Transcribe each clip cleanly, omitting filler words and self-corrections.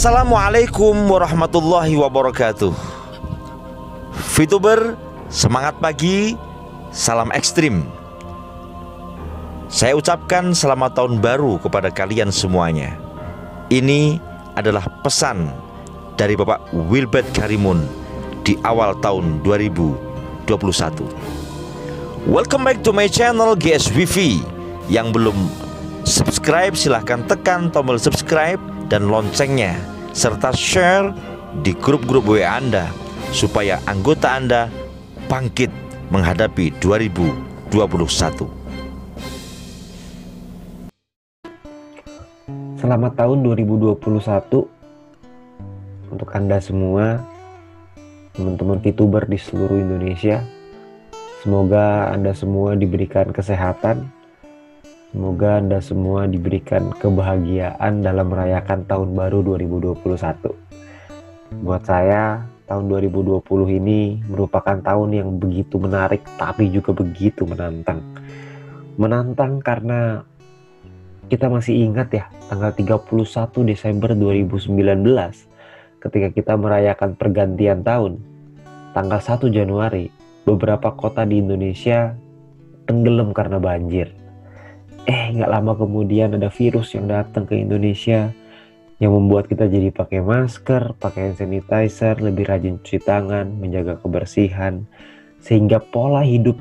Assalamualaikum warahmatullahi wabarakatuh. VTuber, semangat pagi, salam ekstrim. Saya ucapkan selamat tahun baru kepada kalian semuanya. Ini adalah pesan dari Bapak Wilbert Karimun di awal tahun 2021. Welcome back to my channel GSWV. Yang belum subscribe silahkan tekan tombol subscribe dan loncengnya, serta share di grup-grup WA Anda supaya anggota Anda bangkit menghadapi 2021. Selamat tahun 2021 untuk Anda semua, teman-teman VTuber di seluruh Indonesia. Semoga Anda semua diberikan kesehatan. Semoga Anda semua diberikan kebahagiaan dalam merayakan tahun baru 2021. Buat saya, tahun 2020 ini merupakan tahun yang begitu menarik, tapi juga begitu menantang. Menantang karena kita masih ingat ya, tanggal 31 Desember 2019, ketika kita merayakan pergantian tahun. Tanggal 1 Januari, beberapa kota di Indonesia tenggelam karena banjir. Nggak lama kemudian ada virus yang datang ke Indonesia yang membuat kita jadi pakai masker, pakai hand sanitizer, lebih rajin cuci tangan, menjaga kebersihan, sehingga pola hidup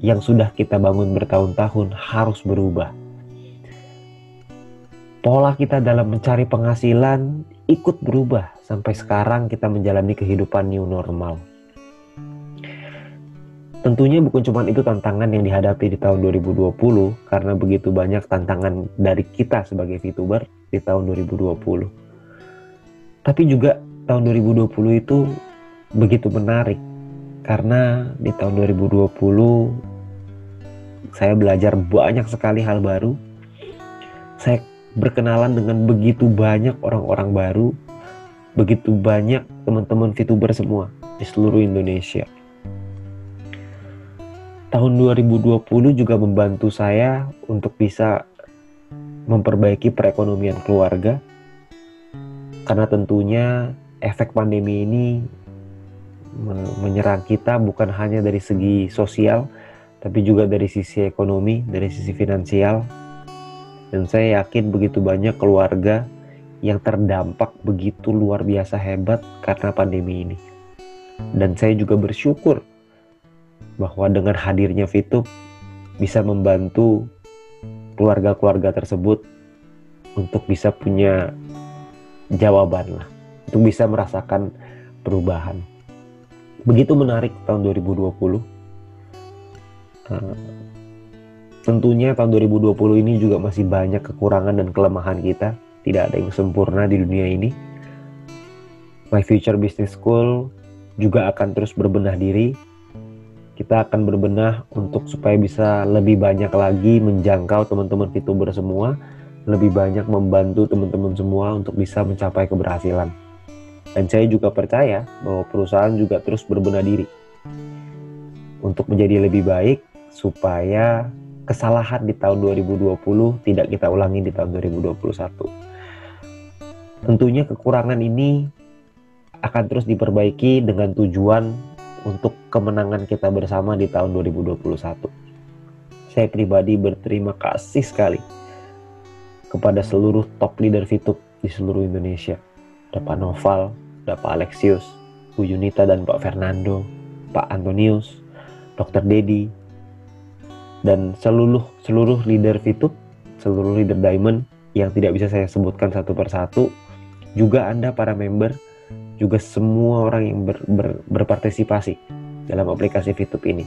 yang sudah kita bangun bertahun-tahun harus berubah. Pola kita dalam mencari penghasilan ikut berubah sampai sekarang kita menjalani kehidupan new normal. Tentunya bukan cuma itu tantangan yang dihadapi di tahun 2020, karena begitu banyak tantangan dari kita sebagai VTuber di tahun 2020. Tapi juga tahun 2020 itu begitu menarik, karena di tahun 2020 saya belajar banyak sekali hal baru. Saya berkenalan dengan begitu banyak orang-orang baru, begitu banyak teman-teman VTuber semua di seluruh Indonesia. Tahun 2020 juga membantu saya untuk bisa memperbaiki perekonomian keluarga, karena tentunya efek pandemi ini menyerang kita bukan hanya dari segi sosial, tapi juga dari sisi ekonomi, dari sisi finansial. Dan saya yakin begitu banyak keluarga yang terdampak begitu luar biasa hebat karena pandemi ini. Dan saya juga bersyukur bahwa dengan hadirnya VTube bisa membantu keluarga-keluarga tersebut untuk bisa punya jawaban lah, untuk bisa merasakan perubahan. Begitu menarik tahun 2020. Tentunya tahun 2020 ini juga masih banyak kekurangan dan kelemahan kita. Tidak ada yang sempurna di dunia ini. My Future Business School juga akan terus berbenah diri. Kita akan berbenah untuk supaya bisa lebih banyak lagi menjangkau teman-teman VTuber semua, lebih banyak membantu teman-teman semua untuk bisa mencapai keberhasilan. Dan saya juga percaya bahwa perusahaan juga terus berbenah diri untuk menjadi lebih baik, supaya kesalahan di tahun 2020 tidak kita ulangi di tahun 2021. Tentunya kekurangan ini akan terus diperbaiki dengan tujuan untuk kemenangan kita bersama di tahun 2021. Saya pribadi berterima kasih sekali kepada seluruh top leader VTube di seluruh Indonesia. Ada Pak Noval, ada Pak Alexius, Bu Yunita dan Pak Fernando, Pak Antonius, Dr. Dedi, dan seluruh leader VTube, seluruh leader Diamond yang tidak bisa saya sebutkan satu persatu. Juga Anda para member, juga semua orang yang berpartisipasi dalam aplikasi VTube ini.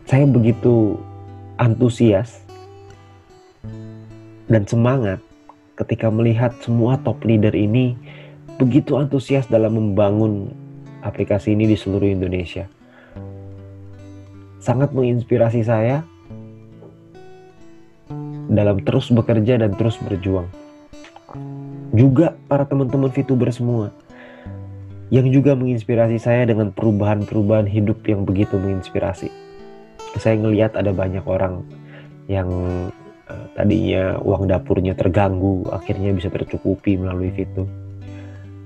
Saya begitu antusias dan semangat ketika melihat semua top leader ini begitu antusias dalam membangun aplikasi ini di seluruh Indonesia. Sangat menginspirasi saya dalam terus bekerja dan terus berjuang. Juga para teman-teman VTuber semua yang juga menginspirasi saya dengan perubahan-perubahan hidup yang begitu menginspirasi. Saya ngelihat ada banyak orang yang tadinya uang dapurnya terganggu, akhirnya bisa tercukupi melalui Fitur.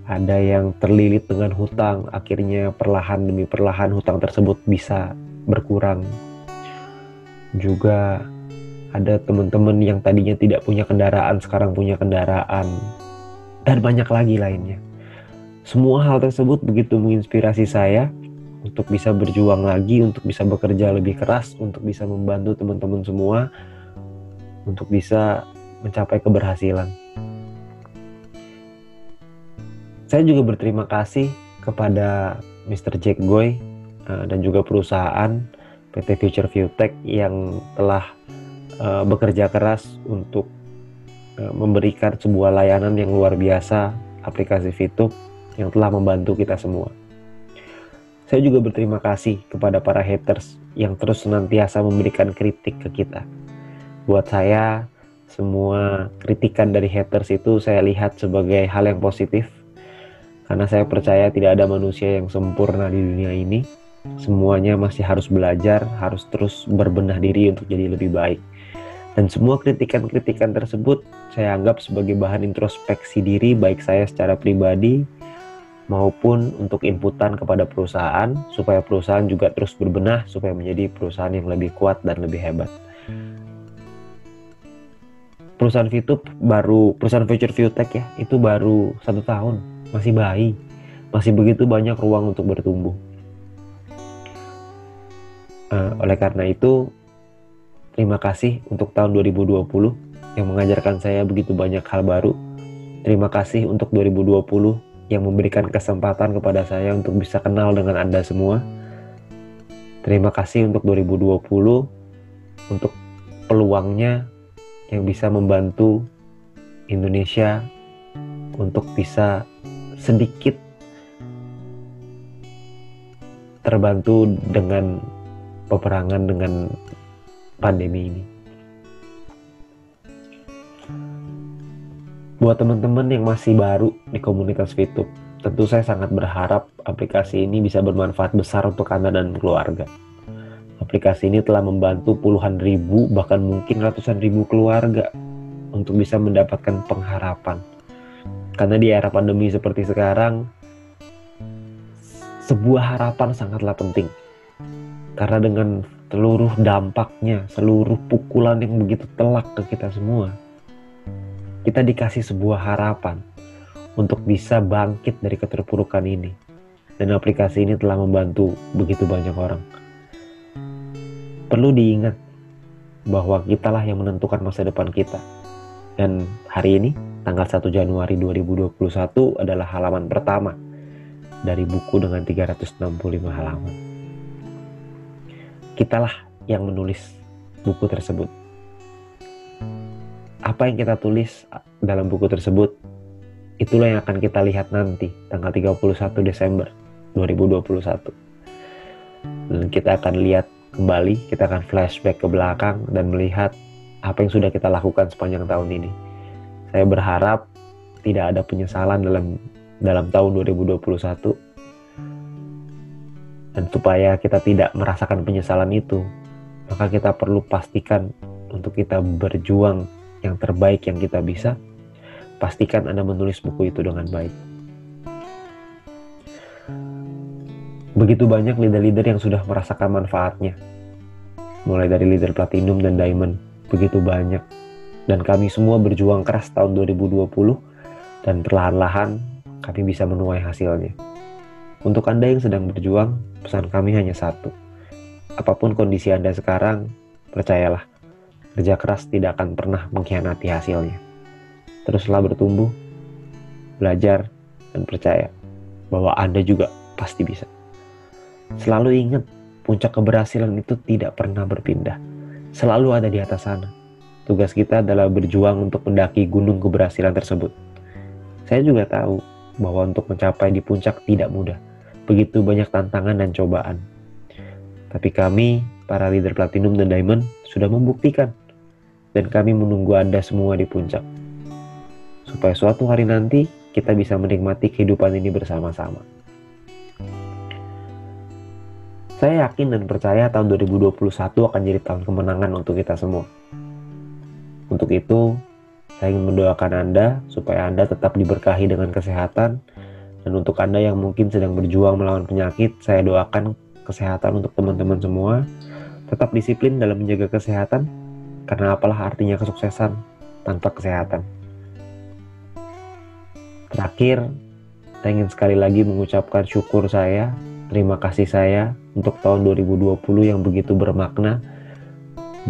Ada yang terlilit dengan hutang, akhirnya perlahan demi perlahan hutang tersebut bisa berkurang. Juga ada teman-teman yang tadinya tidak punya kendaraan, sekarang punya kendaraan. Dan banyak lagi lainnya. Semua hal tersebut begitu menginspirasi saya untuk bisa berjuang lagi, untuk bisa bekerja lebih keras, untuk bisa membantu teman-teman semua, untuk bisa mencapai keberhasilan. Saya juga berterima kasih kepada Mr. Jack Goy dan juga perusahaan PT Future Viewtech yang telah bekerja keras untuk memberikan sebuah layanan yang luar biasa, aplikasi Fitur yang telah membantu kita semua. Saya juga berterima kasih kepada para haters yang terus senantiasa memberikan kritik ke kita. Buat saya, semua kritikan dari haters itu saya lihat sebagai hal yang positif. Karena saya percaya tidak ada manusia yang sempurna di dunia ini. Semuanya masih harus belajar, harus terus berbenah diri untuk jadi lebih baik. Dan semua kritikan-kritikan tersebut saya anggap sebagai bahan introspeksi diri, baik saya secara pribadi maupun untuk inputan kepada perusahaan, supaya perusahaan juga terus berbenah, supaya menjadi perusahaan yang lebih kuat dan lebih hebat. Perusahaan Future Viewtech ya, itu baru 1 tahun, masih bayi, masih begitu banyak ruang untuk bertumbuh. Oleh karena itu, terima kasih untuk tahun 2020 yang mengajarkan saya begitu banyak hal baru. Terima kasih untuk 2020 yang memberikan kesempatan kepada saya untuk bisa kenal dengan Anda semua. Terima kasih untuk 2020 untuk peluangnya yang bisa membantu Indonesia untuk bisa sedikit terbantu dengan peperangan dengan pandemi ini. Buat teman-teman yang masih baru di komunitas Fitur, tentu saya sangat berharap aplikasi ini bisa bermanfaat besar untuk Anda dan keluarga. Aplikasi ini telah membantu puluhan ribu, bahkan mungkin ratusan ribu keluarga untuk bisa mendapatkan pengharapan. Karena di era pandemi seperti sekarang, sebuah harapan sangatlah penting. Karena dengan seluruh dampaknya, seluruh pukulan yang begitu telak ke kita semua, kita dikasih sebuah harapan untuk bisa bangkit dari keterpurukan ini. Dan aplikasi ini telah membantu begitu banyak orang. Perlu diingat bahwa kitalah yang menentukan masa depan kita. Dan hari ini, tanggal 1 Januari 2021 adalah halaman pertama dari buku dengan 365 halaman. Kitalah yang menulis buku tersebut. Apa yang kita tulis dalam buku tersebut, itulah yang akan kita lihat nanti, tanggal 31 Desember 2021. Dan kita akan lihat kembali, kita akan flashback ke belakang dan melihat apa yang sudah kita lakukan sepanjang tahun ini. Saya berharap tidak ada penyesalan dalam tahun 2021. Dan supaya kita tidak merasakan penyesalan itu, maka kita perlu pastikan untuk kita berjuang yang terbaik yang kita bisa. Pastikan Anda menulis buku itu dengan baik. Begitu banyak leader-leader yang sudah merasakan manfaatnya. Mulai dari leader platinum dan diamond, begitu banyak. Dan kami semua berjuang keras tahun 2020 dan perlahan-lahan kami bisa menuai hasilnya. Untuk Anda yang sedang berjuang, pesan kami hanya satu. Apapun kondisi Anda sekarang, percayalah, kerja keras tidak akan pernah mengkhianati hasilnya. Teruslah bertumbuh, belajar, dan percaya bahwa Anda juga pasti bisa. Selalu ingat, puncak keberhasilan itu tidak pernah berpindah. Selalu ada di atas sana. Tugas kita adalah berjuang untuk mendaki gunung keberhasilan tersebut. Saya juga tahu bahwa untuk mencapai di puncak tidak mudah. Begitu banyak tantangan dan cobaan. Tapi kami, para leader platinum dan diamond, sudah membuktikan. Dan kami menunggu Anda semua di puncak. Supaya suatu hari nanti, kita bisa menikmati kehidupan ini bersama-sama. Saya yakin dan percaya tahun 2021 akan jadi tahun kemenangan untuk kita semua. Untuk itu, saya ingin mendoakan Anda supaya Anda tetap diberkahi dengan kesehatan. Dan untuk Anda yang mungkin sedang berjuang melawan penyakit, saya doakan kesehatan untuk teman-teman semua. Tetap disiplin dalam menjaga kesehatan, karena apalah artinya kesuksesan tanpa kesehatan. Terakhir, saya ingin sekali lagi mengucapkan syukur saya, terima kasih saya untuk tahun 2020 yang begitu bermakna,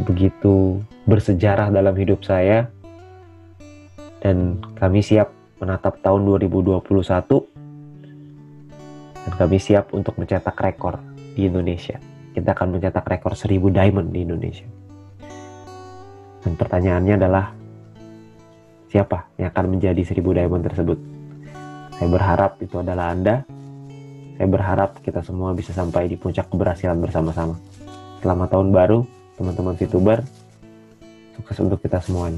begitu bersejarah dalam hidup saya. Dan kami siap menatap tahun 2021, dan kami siap untuk mencetak rekor di Indonesia. Kita akan mencetak rekor 1000 diamond di Indonesia. Dan pertanyaannya adalah, siapa yang akan menjadi 1000 diamond tersebut? Saya berharap itu adalah Anda. Saya berharap kita semua bisa sampai di puncak keberhasilan bersama-sama. Selamat tahun baru, teman-teman VTuber. Sukses untuk kita semuanya.